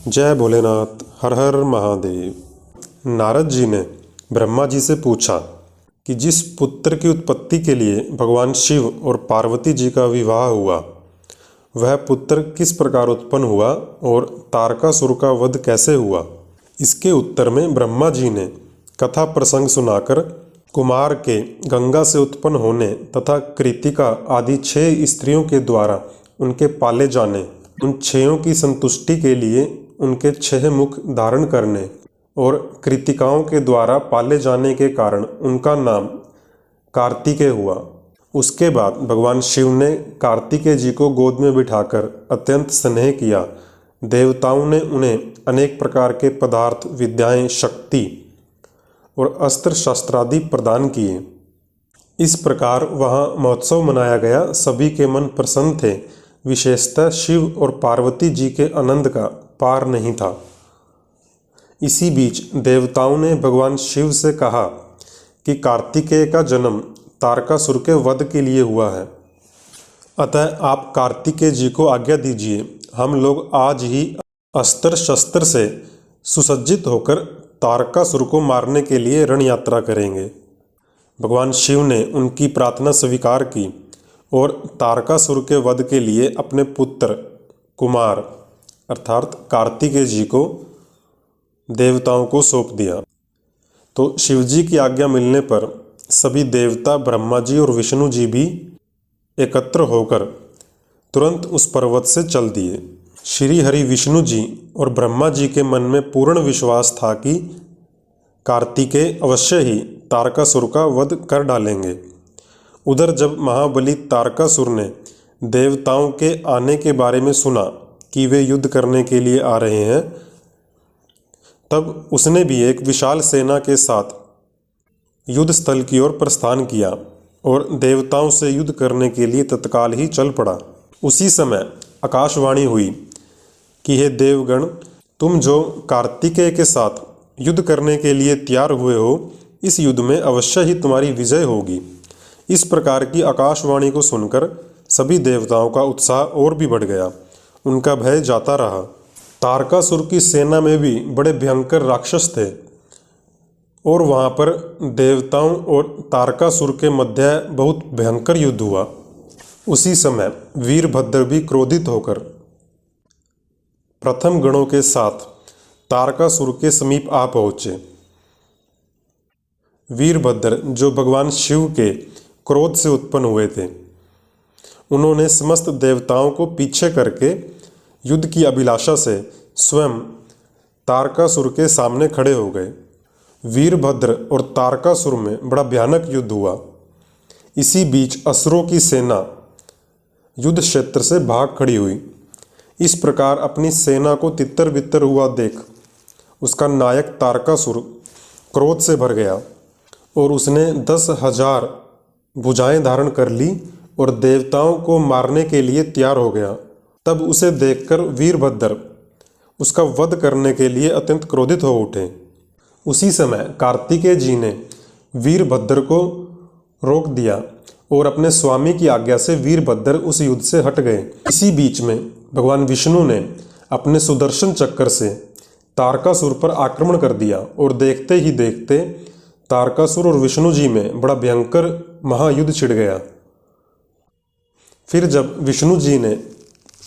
जय भोलेनाथ। हर हर महादेव। नारद जी ने ब्रह्मा जी से पूछा कि जिस पुत्र की उत्पत्ति के लिए भगवान शिव और पार्वती जी का विवाह हुआ, वह पुत्र किस प्रकार उत्पन्न हुआ और तारकासुर का वध कैसे हुआ। इसके उत्तर में ब्रह्मा जी ने कथा प्रसंग सुनाकर कुमार के गंगा से उत्पन्न होने तथा कृतिका आदि 6 स्त्रियों के द्वारा उनके पाले जाने, उन 6 की संतुष्टि के लिए उनके 6 मुख धारण करने और कृतिकाओं के द्वारा पाले जाने के कारण उनका नाम कार्तिकेय हुआ। उसके बाद भगवान शिव ने कार्तिकेय जी को गोद में बिठाकर अत्यंत स्नेह किया। देवताओं ने उन्हें अनेक प्रकार के पदार्थ, विद्याएं, शक्ति और अस्त्र शस्त्रादि प्रदान किए। इस प्रकार वहाँ महोत्सव मनाया गया। सभी के मन प्रसन्न थे। विशेषतः शिव और पार्वती जी के आनंद का पार नहीं था। इसी बीच देवताओं ने भगवान शिव से कहा कि कार्तिकेय का जन्म तारकासुर के वध के लिए हुआ है, अतः आप कार्तिकेय जी को आज्ञा दीजिए। हम लोग आज ही अस्त्र शस्त्र से सुसज्जित होकर तारकासुर को मारने के लिए रण यात्रा करेंगे। भगवान शिव ने उनकी प्रार्थना स्वीकार की और तारकासुर के वध के लिए अपने पुत्र कुमार अर्थात कार्तिकेय जी को देवताओं को सौंप दिया। तो शिवजी की आज्ञा मिलने पर सभी देवता, ब्रह्मा जी और विष्णु जी भी एकत्र होकर तुरंत उस पर्वत से चल दिए। श्री हरि विष्णु जी और ब्रह्मा जी के मन में पूर्ण विश्वास था कि कार्तिकेय अवश्य ही तारकासुर का वध कर डालेंगे। उधर जब महाबली तारकासुर ने देवताओं के आने के बारे में सुना कि वे युद्ध करने के लिए आ रहे हैं, तब उसने भी एक विशाल सेना के साथ युद्ध स्थल की ओर प्रस्थान किया और देवताओं से युद्ध करने के लिए तत्काल ही चल पड़ा। उसी समय आकाशवाणी हुई कि हे देवगण, तुम जो कार्तिकेय के साथ युद्ध करने के लिए तैयार हुए हो, इस युद्ध में अवश्य ही तुम्हारी विजय होगी। इस प्रकार की आकाशवाणी को सुनकर सभी देवताओं का उत्साह और भी बढ़ गया। उनका भय जाता रहा। तारकासुर की सेना में भी बड़े भयंकर राक्षस थे और वहाँ पर देवताओं और तारकासुर के मध्य बहुत भयंकर युद्ध हुआ। उसी समय वीरभद्र भी क्रोधित होकर प्रथम गणों के साथ तारकासुर के समीप आ पहुँचे। वीरभद्र, जो भगवान शिव के क्रोध से उत्पन्न हुए थे, उन्होंने समस्त देवताओं को पीछे करके युद्ध की अभिलाषा से स्वयं तारकासुर के सामने खड़े हो गए। वीरभद्र और तारकासुर में बड़ा भयानक युद्ध हुआ। इसी बीच असुरों की सेना युद्ध क्षेत्र से भाग खड़ी हुई। इस प्रकार अपनी सेना को तितर बितर हुआ देख उसका नायक तारकासुर क्रोध से भर गया और उसने 10,000 भुजाएं धारण कर ली और देवताओं को मारने के लिए तैयार हो गया। तब उसे देखकर वीरभद्र उसका वध करने के लिए अत्यंत क्रोधित हो उठे। उसी समय कार्तिकेय जी ने वीरभद्र को रोक दिया और अपने स्वामी की आज्ञा से वीरभद्र उस युद्ध से हट गए। इसी बीच में भगवान विष्णु ने अपने सुदर्शन चक्र से तारकासुर पर आक्रमण कर दिया और देखते ही देखते तारकासुर और विष्णु जी में बड़ा भयंकर महायुद्ध छिड़ गया। फिर जब विष्णु जी ने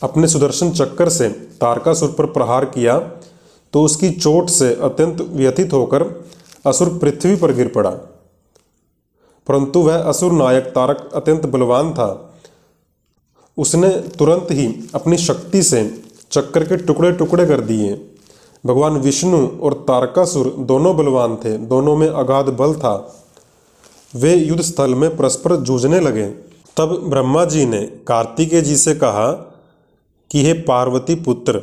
अपने सुदर्शन चक्र से तारकासुर पर प्रहार किया तो उसकी चोट से अत्यंत व्यथित होकर असुर पृथ्वी पर गिर पड़ा। परंतु वह असुर नायक तारक अत्यंत बलवान था। उसने तुरंत ही अपनी शक्ति से चक्र के टुकड़े टुकड़े कर दिए। भगवान विष्णु और तारकासुर दोनों बलवान थे, दोनों में अगाध बल था। वे युद्ध स्थल में परस्पर जूझने लगे। तब ब्रह्मा जी ने कार्तिकेय जी से कहा कि हे पार्वती पुत्र,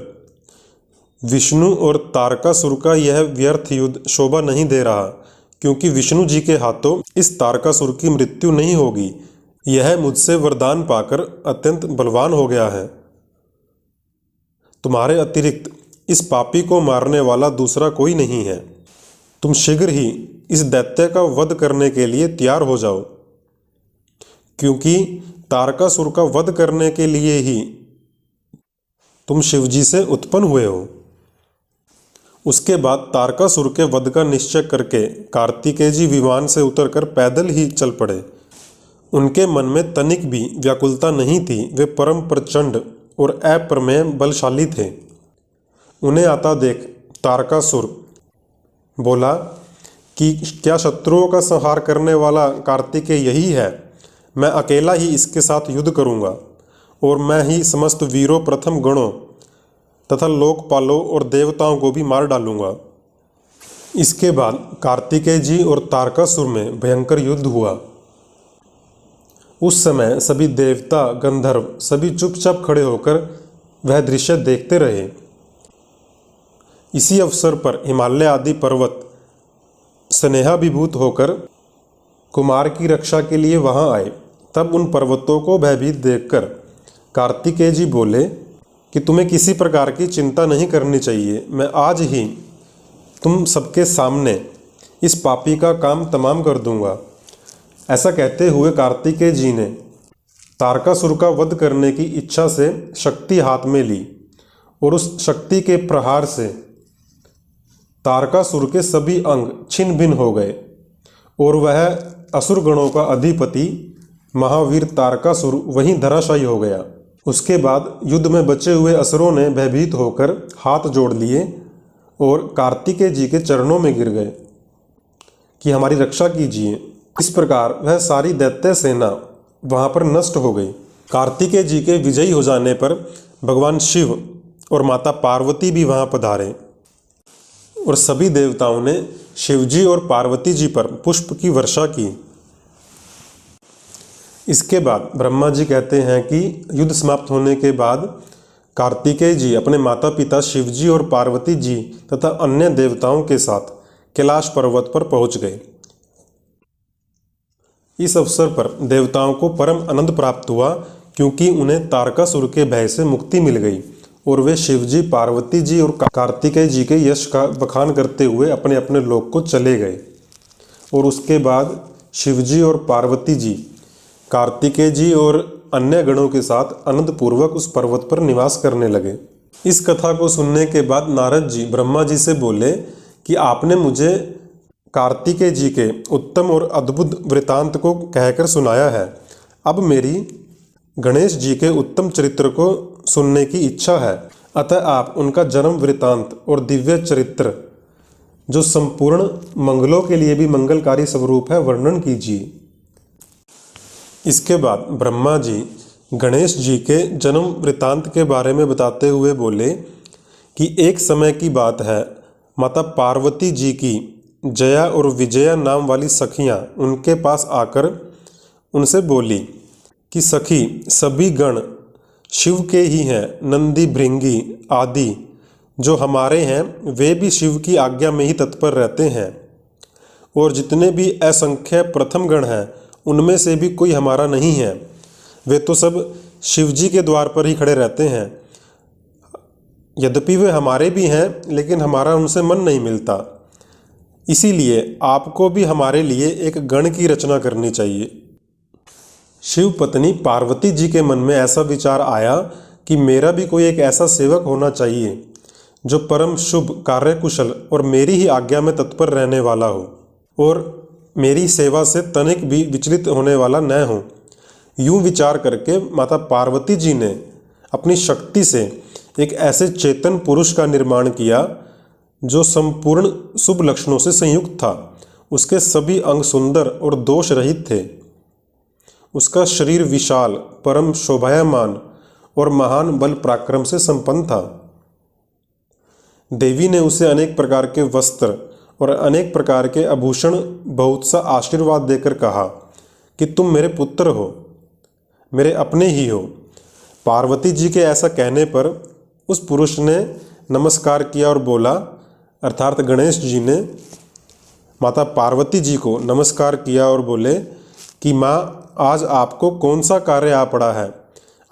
विष्णु और तारकासुर का यह व्यर्थ युद्ध शोभा नहीं दे रहा, क्योंकि विष्णु जी के हाथों इस तारकासुर की मृत्यु नहीं होगी। यह मुझसे वरदान पाकर अत्यंत बलवान हो गया है। तुम्हारे अतिरिक्त इस पापी को मारने वाला दूसरा कोई नहीं है। तुम शीघ्र ही इस दैत्य का वध करने के लिए तैयार हो जाओ, क्योंकि तारकासुर का वध करने के लिए ही तुम शिवजी से उत्पन्न हुए हो। उसके बाद तारकासुर के वध का निश्चय करके कार्तिकेय जी विमान से उतरकर पैदल ही चल पड़े। उनके मन में तनिक भी व्याकुलता नहीं थी। वे परम प्रचंड और अप्रमेय बलशाली थे। उन्हें आता देख तारकासुर बोला कि क्या शत्रुओं का संहार करने वाला कार्तिकेय यही है? मैं अकेला ही इसके साथ युद्ध करूंगा और मैं ही समस्त वीरों, प्रथम गणों तथा लोकपालों और देवताओं को भी मार डालूंगा। इसके बाद कार्तिकेय जी और तारकासुर में भयंकर युद्ध हुआ। उस समय सभी देवता, गंधर्व सभी चुपचाप खड़े होकर वह दृश्य देखते रहे। इसी अवसर पर हिमालय आदि पर्वत स्नेहाभिभूत होकर कुमार की रक्षा के लिए वहां आए। तब उन पर्वतों को भयभीत देखकर कार्तिकेय जी बोले कि तुम्हें किसी प्रकार की चिंता नहीं करनी चाहिए। मैं आज ही तुम सबके सामने इस पापी का काम तमाम कर दूंगा। ऐसा कहते हुए कार्तिकेय जी ने तारकासुर का वध करने की इच्छा से शक्ति हाथ में ली और उस शक्ति के प्रहार से तारकासुर के सभी अंग छिन्न भिन्न हो गए और वह असुर गणों का अधिपति महावीर तारकासुर वहीं धराशायी हो गया। उसके बाद युद्ध में बचे हुए असुरों ने भयभीत होकर हाथ जोड़ लिए और कार्तिकेय जी के चरणों में गिर गए कि हमारी रक्षा कीजिए। इस प्रकार वह सारी दैत्य सेना वहां पर नष्ट हो गई। कार्तिकेय जी के विजयी हो जाने पर भगवान शिव और माता पार्वती भी वहां पधारे और सभी देवताओं ने शिवजी और पार्वती जी पर पुष्प की वर्षा की। इसके बाद ब्रह्मा जी कहते हैं कि युद्ध समाप्त होने के बाद कार्तिकेय जी अपने माता पिता शिवजी और पार्वती जी तथा अन्य देवताओं के साथ कैलाश पर्वत पर पहुंच गए। इस अवसर पर देवताओं को परम आनंद प्राप्त हुआ क्योंकि उन्हें तारकासुर के भय से मुक्ति मिल गई और वे शिवजी, पार्वती जी और कार्तिकेय जी के यश का बखान करते हुए अपने अपने लोक को चले गए। और उसके बाद शिवजी और पार्वती जी कार्तिकेय जी और अन्य गणों के साथ आनंदपूर्वक उस पर्वत पर निवास करने लगे। इस कथा को सुनने के बाद नारद जी ब्रह्मा जी से बोले कि आपने मुझे कार्तिकेय जी के उत्तम और अद्भुत वृतांत को कहकर सुनाया है। अब मेरी गणेश जी के उत्तम चरित्र को सुनने की इच्छा है। अतः आप उनका जन्म वृतांत और दिव्य चरित्र, जो संपूर्ण मंगलों के लिए भी मंगलकारी स्वरूप है, वर्णन कीजिए। इसके बाद ब्रह्मा जी गणेश जी के जन्म वृतांत के बारे में बताते हुए बोले कि एक समय की बात है, माता पार्वती जी की जया और विजया नाम वाली सखियां उनके पास आकर उनसे बोली कि सखी, सभी गण शिव के ही हैं। नंदी, भृंगी आदि जो हमारे हैं वे भी शिव की आज्ञा में ही तत्पर रहते हैं और जितने भी असंख्य प्रथम गण हैं उनमें से भी कोई हमारा नहीं है। वे तो सब शिव जी के द्वार पर ही खड़े रहते हैं। यद्यपि वे हमारे भी हैं लेकिन हमारा उनसे मन नहीं मिलता। इसीलिए आपको भी हमारे लिए एक गण की रचना करनी चाहिए। शिव पत्नी पार्वती जी के मन में ऐसा विचार आया कि मेरा भी कोई एक ऐसा सेवक होना चाहिए जो परम शुभ, कार्यकुशल और मेरी ही आज्ञा में तत्पर रहने वाला हो और मेरी सेवा से तनिक भी विचलित होने वाला न हो। यूं विचार करके माता पार्वती जी ने अपनी शक्ति से एक ऐसे चेतन पुरुष का निर्माण किया जो संपूर्ण शुभ लक्षणों से संयुक्त था। उसके सभी अंग सुंदर और दोष रहित थे। उसका शरीर विशाल, परम शोभायमान और महान बल पराक्रम से संपन्न था। देवी ने उसे अनेक प्रकार के वस्त्र और अनेक प्रकार के आभूषण बहुत सा आशीर्वाद देकर कहा कि तुम मेरे पुत्र हो, मेरे अपने ही हो। पार्वती जी के ऐसा कहने पर उस पुरुष ने नमस्कार किया और बोला, अर्थात गणेश जी ने माता पार्वती जी को नमस्कार किया और बोले कि माँ, आज आपको कौन सा कार्य आ पड़ा है?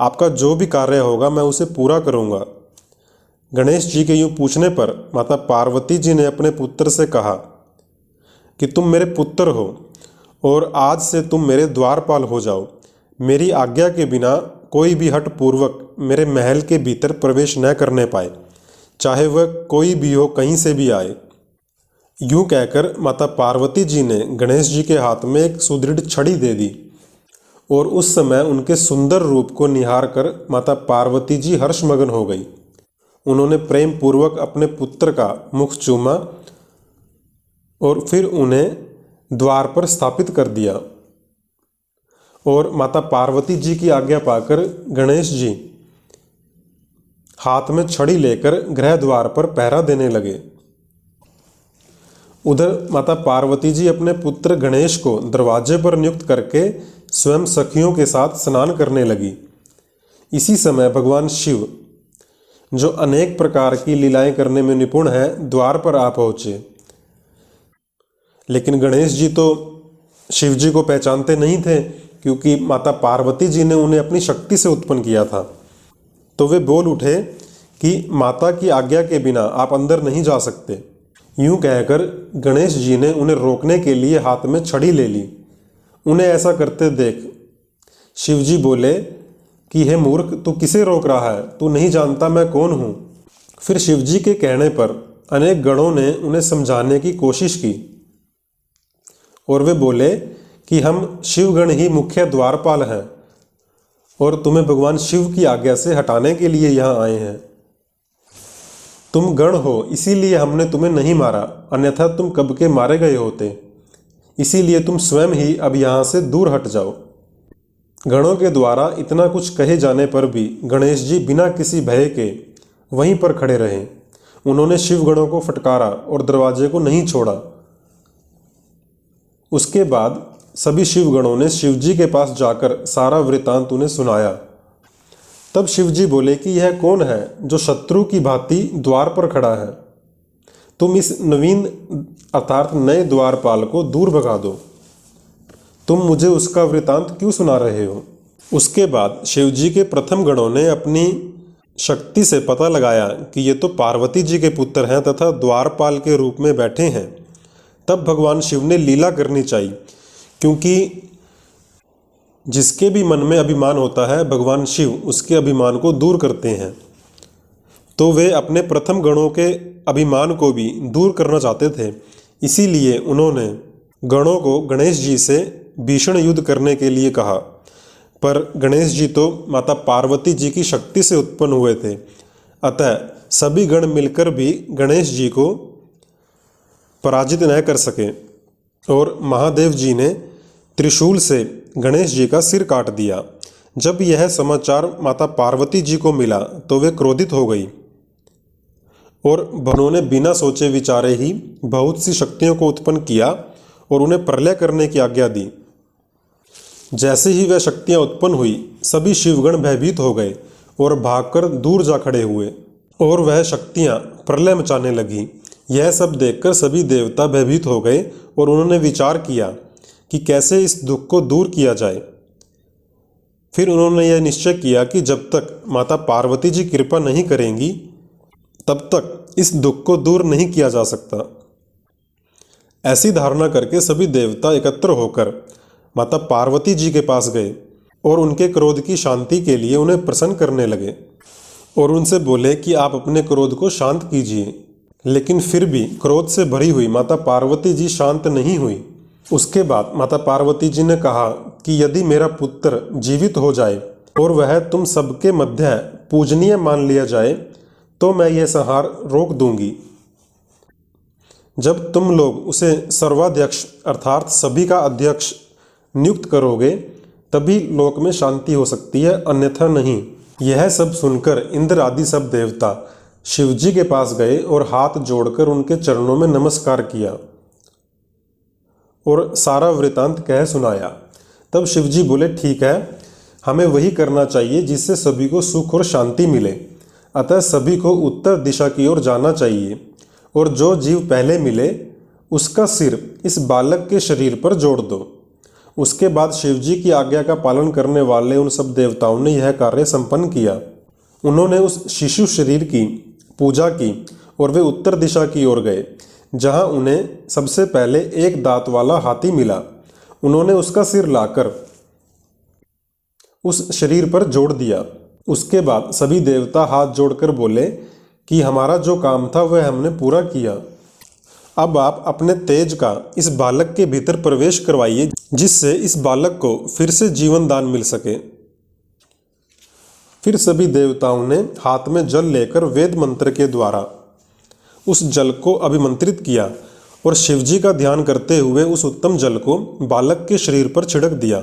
आपका जो भी कार्य होगा मैं उसे पूरा करूँगा। गणेश जी के यूँ पूछने पर माता पार्वती जी ने अपने पुत्र से कहा कि तुम मेरे पुत्र हो और आज से तुम मेरे द्वारपाल हो जाओ। मेरी आज्ञा के बिना कोई भी हठ पूर्वक मेरे महल के भीतर प्रवेश न करने पाए। चाहे वह कोई भी हो, कहीं से भी आए। यूं कहकर माता पार्वती जी ने गणेश जी के हाथ में एक सुदृढ़ छड़ी दे दी और उस समय उनके सुंदर रूप को निहार कर माता पार्वती जी हर्षमग्न हो गई। उन्होंने प्रेम पूर्वक अपने पुत्र का मुख चूमा और फिर उन्हें द्वार पर स्थापित कर दिया और माता पार्वती जी की आज्ञा पाकर गणेश जी हाथ में छड़ी लेकर गृह द्वार पर पहरा देने लगे। उधर माता पार्वती जी अपने पुत्र गणेश को दरवाजे पर नियुक्त करके स्वयं सखियों के साथ स्नान करने लगी। इसी समय भगवान शिव, जो अनेक प्रकार की लीलाएं करने में निपुण हैं, द्वार पर आ पहुंचे। लेकिन गणेश जी तो शिव जी को पहचानते नहीं थे, क्योंकि माता पार्वती जी ने उन्हें अपनी शक्ति से उत्पन्न किया था। तो वे बोल उठे कि माता की आज्ञा के बिना आप अंदर नहीं जा सकते। यूं कहकर गणेश जी ने उन्हें रोकने के लिए हाथ में छड़ी ले ली। उन्हें ऐसा करते देख शिव जी बोले कि हे मूर्ख, तू किसे रोक रहा है? तू नहीं जानता मैं कौन हूँ। फिर शिव जी के कहने पर अनेक गणों ने उन्हें समझाने की कोशिश की और वे बोले कि हम शिवगण ही मुख्य द्वारपाल हैं और तुम्हें भगवान शिव की आज्ञा से हटाने के लिए यहाँ आए हैं। तुम गण हो, इसीलिए हमने तुम्हें नहीं मारा, अन्यथा तुम कब के मारे गए होते। इसीलिए तुम स्वयं ही अब यहाँ से दूर हट जाओ। गणों के द्वारा इतना कुछ कहे जाने पर भी गणेश जी बिना किसी भय के वहीं पर खड़े रहे। उन्होंने शिवगणों को फटकारा और दरवाजे को नहीं छोड़ा। उसके बाद सभी शिवगणों ने शिव जी के पास जाकर सारा वृतांत उन्हें सुनाया। तब शिव जी बोले कि यह कौन है जो शत्रु की भांति द्वार पर खड़ा है? तुम इस नवीन अर्थात नए द्वारपाल को दूर भगा दो। तुम मुझे उसका वृतांत क्यों सुना रहे हो? उसके बाद शिव जी के प्रथम गणों ने अपनी शक्ति से पता लगाया कि ये तो पार्वती जी के पुत्र हैं तथा द्वारपाल के रूप में बैठे हैं। तब भगवान शिव ने लीला करनी चाहिए, क्योंकि जिसके भी मन में अभिमान होता है भगवान शिव उसके अभिमान को दूर करते हैं। तो वे अपने प्रथम गणों के अभिमान को भी दूर करना चाहते थे। इसीलिए उन्होंने गणों को गणेश जी से भीषण युद्ध करने के लिए कहा। पर गणेश जी तो माता पार्वती जी की शक्ति से उत्पन्न हुए थे, अतः सभी गण मिलकर भी गणेश जी को पराजित न कर सके और महादेव जी ने त्रिशूल से गणेश जी का सिर काट दिया। जब यह समाचार माता पार्वती जी को मिला तो वे क्रोधित हो गई और उन्होंने बिना सोचे विचारे ही बहुत सी शक्तियों को उत्पन्न किया और उन्हें प्रलय करने की आज्ञा दी। जैसे ही वह शक्तियां उत्पन्न हुई, सभी शिवगण भयभीत हो गए और भागकर दूर जा खड़े हुए और वह शक्तियां प्रलय मचाने लगी। यह सब देखकर सभी देवता भयभीत हो गए और उन्होंने विचार किया कि कैसे इस दुख को दूर किया जाए। फिर उन्होंने यह निश्चय किया कि जब तक माता पार्वती जी कृपा नहीं करेंगी तब तक इस दुख को दूर नहीं किया जा सकता। ऐसी धारणा करके सभी देवता एकत्र होकर माता पार्वती जी के पास गए और उनके क्रोध की शांति के लिए उन्हें प्रसन्न करने लगे और उनसे बोले कि आप अपने क्रोध को शांत कीजिए। लेकिन फिर भी क्रोध से भरी हुई माता पार्वती जी शांत नहीं हुई। उसके बाद माता पार्वती जी ने कहा कि यदि मेरा पुत्र जीवित हो जाए और वह तुम सबके मध्य पूजनीय मान लिया जाए तो मैं यह संहार रोक दूंगी। जब तुम लोग उसे सर्वाध्यक्ष अर्थात सभी का अध्यक्ष नियुक्त करोगे तभी लोक में शांति हो सकती है, अन्यथा नहीं। यह सब सुनकर इंद्र आदि सब देवता शिव जी के पास गए और हाथ जोड़कर उनके चरणों में नमस्कार किया और सारा वृतांत कह सुनाया। तब शिव जी बोले, ठीक है, हमें वही करना चाहिए जिससे सभी को सुख और शांति मिले। अतः सभी को उत्तर दिशा की ओर जाना चाहिए और जो जीव पहले मिले उसका सिर इस बालक के शरीर पर जोड़ दो। उसके बाद शिव जी की आज्ञा का पालन करने वाले उन सब देवताओं ने यह कार्य संपन्न किया। उन्होंने उस शिशु शरीर की पूजा की और वे उत्तर दिशा की ओर गए, जहां उन्हें सबसे पहले एक दांत वाला हाथी मिला। उन्होंने उसका सिर लाकर उस शरीर पर जोड़ दिया। उसके बाद सभी देवता हाथ जोड़कर बोले कि हमारा जो काम था वह हमने पूरा किया। अब आप अपने तेज का इस बालक के भीतर प्रवेश करवाइए, जिससे इस बालक को फिर से जीवन दान मिल सके। फिर सभी देवताओं ने हाथ में जल लेकर वेद मंत्र के द्वारा उस जल को अभिमंत्रित किया और शिवजी का ध्यान करते हुए उस उत्तम जल को बालक के शरीर पर छिड़क दिया।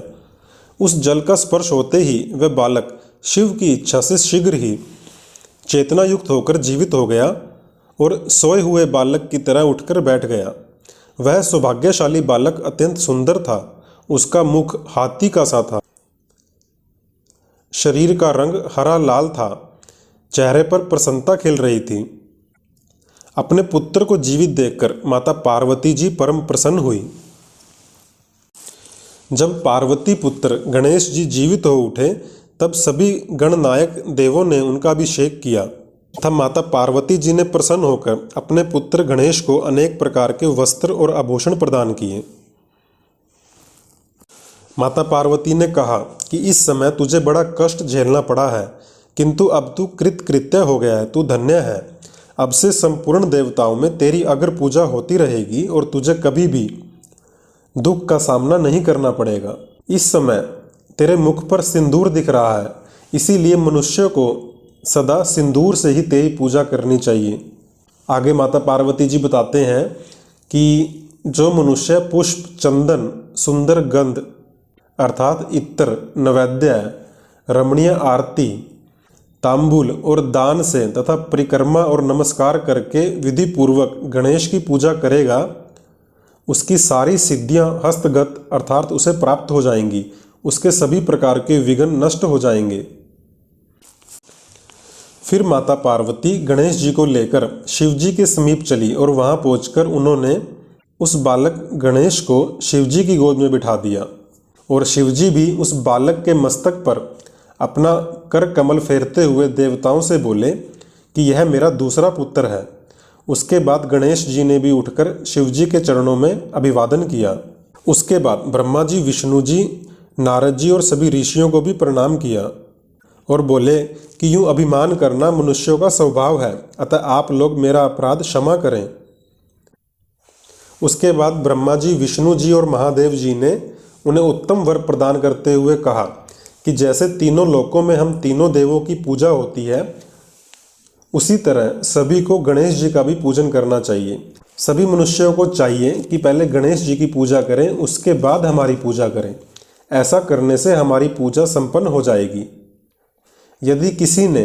उस जल का स्पर्श होते ही वह बालक शिव की इच्छा से शीघ्र ही चेतना युक्त होकर जीवित हो गया और सोए हुए बालक की तरह उठकर बैठ गया। वह सौभाग्यशाली बालक अत्यंत सुंदर था। उसका मुख हाथी का सा था, शरीर का रंग हरा लाल था, चेहरे पर प्रसन्नता खिल रही थी। अपने पुत्र को जीवित देखकर माता पार्वती जी परम प्रसन्न हुई। जब पार्वती पुत्र गणेश जी जीवित हो उठे, तब सभी गणनायक देवों ने उनका अभिषेक किया तथा माता पार्वती जी ने प्रसन्न होकर अपने पुत्र गणेश को अनेक प्रकार के वस्त्र और आभूषण प्रदान किए। माता पार्वती ने कहा कि इस समय तुझे बड़ा कष्ट झेलना पड़ा है, किंतु अब तू कृतकृत्य हो गया है, तू धन्य है। अब से संपूर्ण देवताओं में तेरी अग्र पूजा होती रहेगी और तुझे कभी भी दुख का सामना नहीं करना पड़ेगा। इस समय तेरे मुख पर सिंदूर दिख रहा है, इसीलिए मनुष्य को सदा सिंदूर से ही तेरी पूजा करनी चाहिए। आगे माता पार्वती जी बताते हैं कि जो मनुष्य पुष्प, चंदन, सुंदर गंध अर्थात इत्र, नैवेद्य, रमणीय आरती, तांबूल और दान से तथा परिक्रमा और नमस्कार करके विधि पूर्वक गणेश की पूजा करेगा, उसकी सारी सिद्धियां हस्तगत अर्थात उसे प्राप्त हो जाएंगी। उसके सभी प्रकार के विघ्न नष्ट हो जाएंगे। फिर माता पार्वती गणेश जी को लेकर शिव जी के समीप चली और वहां पहुंचकर उन्होंने उस बालक गणेश को शिव जी की गोद में बिठा दिया और शिव जी भी उस बालक के मस्तक पर अपना कर कमल फेरते हुए देवताओं से बोले कि यह मेरा दूसरा पुत्र है। उसके बाद गणेश जी ने भी उठकर शिव जी के चरणों में अभिवादन किया। उसके बाद ब्रह्मा जी, विष्णु जी, नारद जी और सभी ऋषियों को भी प्रणाम किया और बोले कि यूं अभिमान करना मनुष्यों का स्वभाव है, अतः आप लोग मेरा अपराध क्षमा करें। उसके बाद ब्रह्मा जी, विष्णु जी और महादेव जी ने उन्हें उत्तम वर प्रदान करते हुए कहा कि जैसे तीनों लोकों में हम तीनों देवों की पूजा होती है, उसी तरह सभी को गणेश जी का भी पूजन करना चाहिए। सभी मनुष्यों को चाहिए कि पहले गणेश जी की पूजा करें, उसके बाद हमारी पूजा करें। ऐसा करने से हमारी पूजा संपन्न हो जाएगी। यदि किसी ने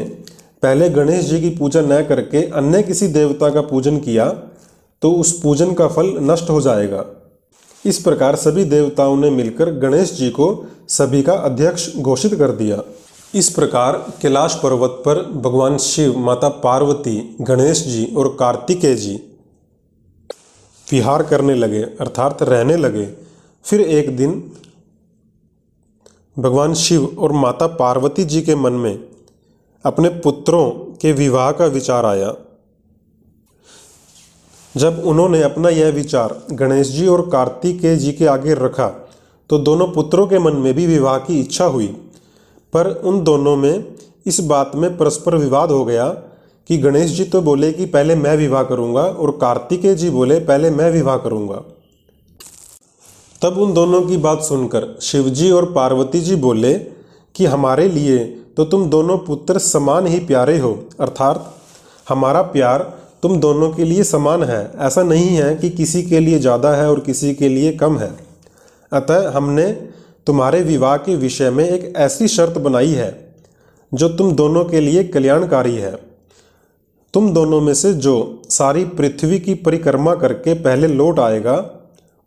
पहले गणेश जी की पूजा न करके अन्य किसी देवता का पूजन किया तो उस पूजन का फल नष्ट हो जाएगा। इस प्रकार सभी देवताओं ने मिलकर गणेश जी को सभी का अध्यक्ष घोषित कर दिया। इस प्रकार कैलाश पर्वत पर भगवान शिव, माता पार्वती, गणेश जी और कार्तिकेय जी विहार करने लगे अर्थात रहने लगे। फिर एक दिन भगवान शिव और माता पार्वती जी के मन में अपने पुत्रों के विवाह का विचार आया। जब उन्होंने अपना यह विचार गणेश जी और कार्तिकेय जी के आगे रखा तो दोनों पुत्रों के मन में भी विवाह की इच्छा हुई, पर उन दोनों में इस बात में परस्पर विवाद हो गया कि गणेश जी तो बोले कि पहले मैं विवाह करूंगा और कार्तिकेय जी बोले पहले मैं विवाह करूंगा। तब उन दोनों की बात सुनकर शिव जी और पार्वती जी बोले कि हमारे लिए तो तुम दोनों पुत्र समान ही प्यारे हो, अर्थात हमारा प्यार तुम दोनों के लिए समान है। ऐसा नहीं है कि किसी के लिए ज़्यादा है और किसी के लिए कम है। अतः हमने तुम्हारे विवाह के विषय में एक ऐसी शर्त बनाई है जो तुम दोनों के लिए कल्याणकारी है। तुम दोनों में से जो सारी पृथ्वी की परिक्रमा करके पहले लौट आएगा,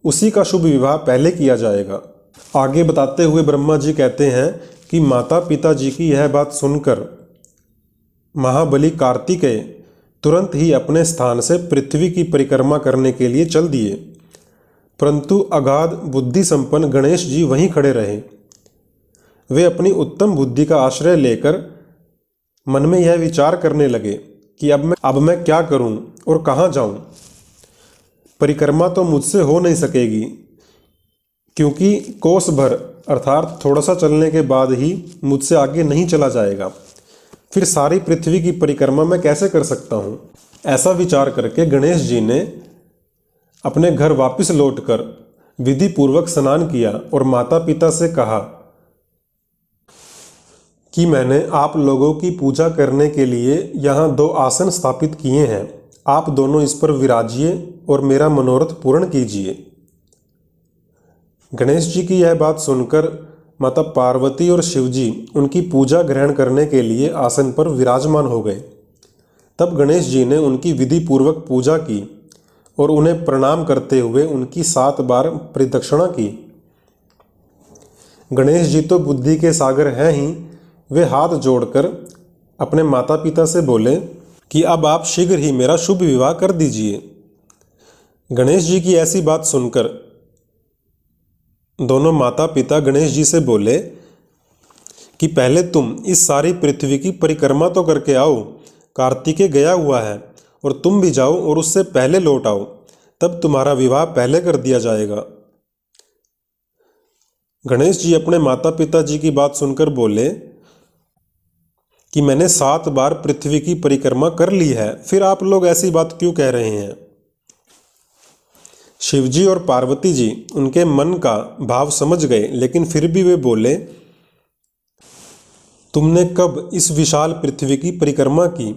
उसी का शुभ विवाह पहले किया जाएगा। आगे बताते हुए ब्रह्मा जी कहते हैं कि माता पिता जी की यह बात सुनकर महाबली कार्तिकेय तुरंत ही अपने स्थान से पृथ्वी की परिक्रमा करने के लिए चल दिए, परंतु अगाध बुद्धि संपन्न गणेश जी वहीं खड़े रहे। वे अपनी उत्तम बुद्धि का आश्रय लेकर मन में यह विचार करने लगे कि अब मैं क्या करूं और कहां जाऊं। परिक्रमा तो मुझसे हो नहीं सकेगी, क्योंकि कोस भर अर्थात थोड़ा सा चलने के बाद ही मुझसे आगे नहीं चला जाएगा। फिर सारी पृथ्वी की परिक्रमा मैं कैसे कर सकता हूँ। ऐसा विचार करके गणेश जी ने अपने घर वापस लौटकर विधि पूर्वक स्नान किया और माता पिता से कहा कि मैंने आप लोगों की पूजा करने के लिए यहाँ 2 आसन स्थापित किए हैं, आप दोनों इस पर विराजिए और मेरा मनोरथ पूर्ण कीजिए। गणेश जी की यह बात सुनकर माता पार्वती और शिवजी उनकी पूजा ग्रहण करने के लिए आसन पर विराजमान हो गए। तब गणेश जी ने उनकी विधि पूर्वक पूजा की और उन्हें प्रणाम करते हुए उनकी 7 बार प्रदक्षिणा की। गणेश जी तो बुद्धि के सागर हैं ही, वे हाथ जोड़कर अपने माता पिता से बोले कि अब आप शीघ्र ही मेरा शुभ विवाह कर दीजिए। गणेश जी की ऐसी बात सुनकर दोनों माता पिता गणेश जी से बोले कि पहले तुम इस सारी पृथ्वी की परिक्रमा तो करके आओ, कार्तिकेय गया हुआ है और तुम भी जाओ और उससे पहले लौट आओ, तब तुम्हारा विवाह पहले कर दिया जाएगा। गणेश जी अपने माता पिता जी की बात सुनकर बोले कि मैंने 7 बार पृथ्वी की परिक्रमा कर ली है, फिर आप लोग ऐसी बात क्यों कह रहे हैं। शिवजी और पार्वती जी उनके मन का भाव समझ गए, लेकिन फिर भी वे बोले, तुमने कब इस विशाल पृथ्वी की परिक्रमा की।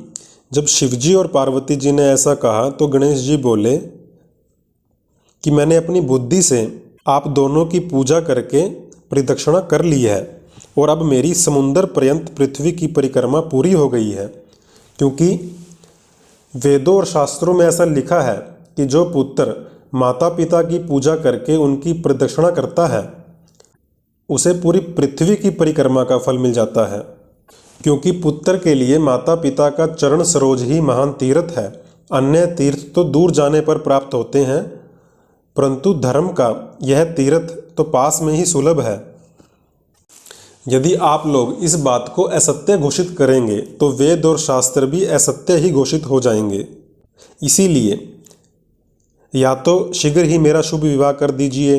जब शिवजी और पार्वती जी ने ऐसा कहा तो गणेश जी बोले कि मैंने अपनी बुद्धि से आप दोनों की पूजा करके प्रदक्षिणा कर ली है और अब मेरी समुद्र पर्यंत पृथ्वी की परिक्रमा पूरी हो गई है, क्योंकि वेदों और शास्त्रों में ऐसा लिखा है कि जो पुत्र माता पिता की पूजा करके उनकी प्रदक्षिणा करता है उसे पूरी पृथ्वी की परिक्रमा का फल मिल जाता है। क्योंकि पुत्र के लिए माता पिता का चरण सरोज ही महान तीर्थ है। अन्य तीर्थ तो दूर जाने पर प्राप्त होते हैं, परंतु धर्म का यह तीर्थ तो पास में ही सुलभ है। यदि आप लोग इस बात को असत्य घोषित करेंगे तो वेद और शास्त्र भी असत्य ही घोषित हो जाएंगे। इसीलिए या तो शीघ्र ही मेरा शुभ विवाह कर दीजिए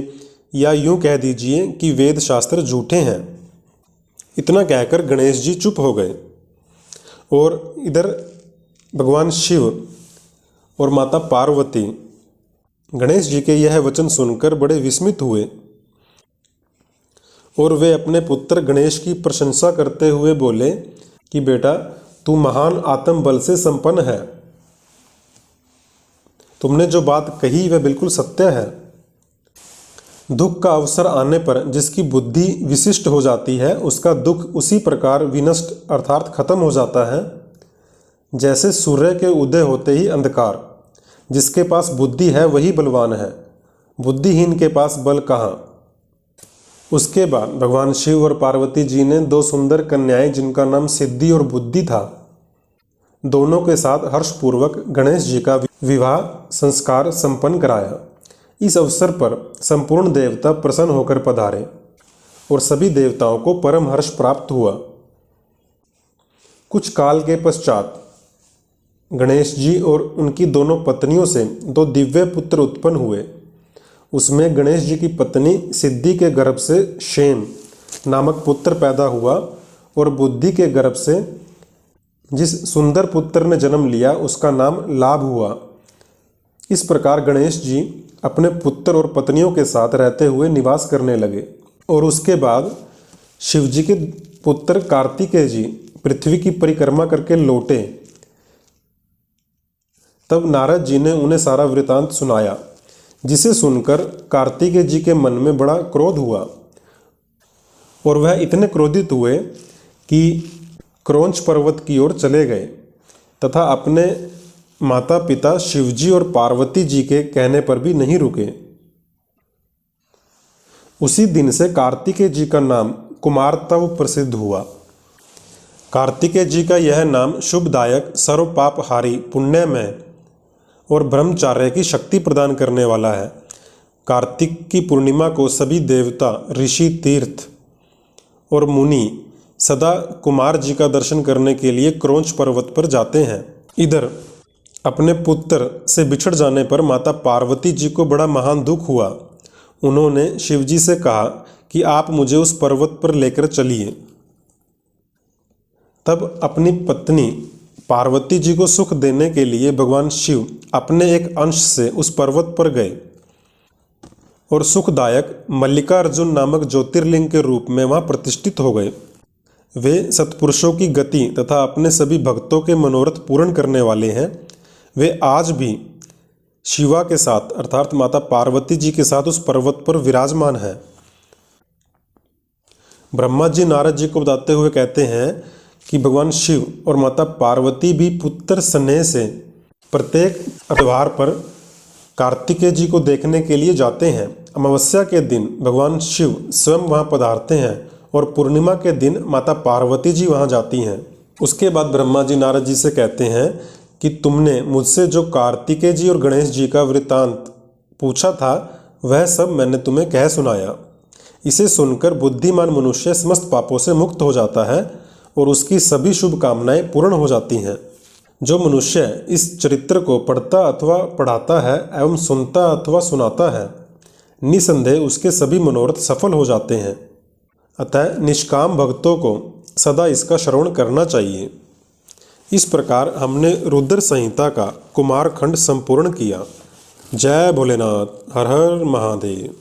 या यूं कह दीजिए कि वेद शास्त्र झूठे हैं। इतना कहकर गणेश जी चुप हो गए और इधर भगवान शिव और माता पार्वती गणेश जी के यह वचन सुनकर बड़े विस्मित हुए और वे अपने पुत्र गणेश की प्रशंसा करते हुए बोले कि बेटा, तू महान आत्म बल से संपन्न है, तुमने जो बात कही वह बिल्कुल सत्य है। दुख का अवसर आने पर जिसकी बुद्धि विशिष्ट हो जाती है उसका दुख उसी प्रकार विनष्ट अर्थात खत्म हो जाता है जैसे सूर्य के उदय होते ही अंधकार। जिसके पास बुद्धि है वही बलवान है, बुद्धिहीन के पास बल कहाँ। उसके बाद भगवान शिव और पार्वती जी ने 2 सुंदर कन्याएं जिनका नाम सिद्धि और बुद्धि था, दोनों के साथ हर्षपूर्वक गणेश जी का विवाह संस्कार संपन्न कराया। इस अवसर पर संपूर्ण देवता प्रसन्न होकर पधारे और सभी देवताओं को परम हर्ष प्राप्त हुआ। कुछ काल के पश्चात गणेश जी और उनकी दोनों पत्नियों से 2 दिव्य पुत्र उत्पन्न हुए। उसमें गणेश जी की पत्नी सिद्धि के गर्भ से शेम नामक पुत्र पैदा हुआ और बुद्धि के गर्भ से जिस सुंदर पुत्र ने जन्म लिया उसका नाम लाभ हुआ। इस प्रकार गणेश जी अपने पुत्र और पत्नियों के साथ रहते हुए निवास करने लगे और उसके बाद शिव जी के पुत्र कार्तिकेय जी पृथ्वी की परिक्रमा करके लौटे। तब नारद जी ने उन्हें सारा वृतांत सुनाया, जिसे सुनकर कार्तिकेय जी के मन में बड़ा क्रोध हुआ और वह इतने क्रोधित हुए कि क्रौंच पर्वत की ओर चले गए तथा अपने माता पिता शिवजी और पार्वती जी के कहने पर भी नहीं रुके। उसी दिन से कार्तिकेय जी का नाम कुमारतव प्रसिद्ध हुआ। कार्तिकेय जी का यह नाम शुभदायक, सर्व पापहारी, पुण्यमय और ब्रह्मचार्य की शक्ति प्रदान करने वाला है। कार्तिक की पूर्णिमा को सभी देवता, ऋषि, तीर्थ और मुनि सदा कुमार जी का दर्शन करने के लिए क्रौंच पर्वत पर जाते हैं। इधर अपने पुत्र से बिछड़ जाने पर माता पार्वती जी को बड़ा महान दुख हुआ। उन्होंने शिवजी से कहा कि आप मुझे उस पर्वत पर लेकर चलिए। तब अपनी पत्नी पार्वती जी को सुख देने के लिए भगवान शिव अपने एक अंश से उस पर्वत पर गए और सुखदायक मल्लिकार्जुन नामक ज्योतिर्लिंग के रूप में वहां प्रतिष्ठित हो गए। वे सत्पुरुषों की गति तथा अपने सभी भक्तों के मनोरथ पूर्ण करने वाले हैं। वे आज भी शिवा के साथ अर्थात माता पार्वती जी के साथ उस पर्वत पर विराजमान है। ब्रह्मा जी नारद जी को बताते हुए कहते हैं कि भगवान शिव और माता पार्वती भी पुत्र स्नेह से प्रत्येक त्योहार पर कार्तिकेय जी को देखने के लिए जाते हैं। अमावस्या के दिन भगवान शिव स्वयं वहां पधारते हैं और पूर्णिमा के दिन माता पार्वती जी वहां जाती हैं। उसके बाद ब्रह्मा जी नारद जी से कहते हैं कि तुमने मुझसे जो कार्तिकेय जी और गणेश जी का वृतांत पूछा था वह सब मैंने तुम्हें कह सुनाया। इसे सुनकर बुद्धिमान मनुष्य समस्त पापों से मुक्त हो जाता है और उसकी सभी शुभ कामनाएं पूर्ण हो जाती हैं। जो मनुष्य इस चरित्र को पढ़ता अथवा पढ़ाता है एवं सुनता अथवा सुनाता है, निसंदेह उसके सभी मनोरथ सफल हो जाते हैं। अतः निष्काम भक्तों को सदा इसका श्रवण करना चाहिए। इस प्रकार हमने रुद्र संहिता का कुमार खंड संपूर्ण किया। जय भोलेनाथ। हर हर महादेव।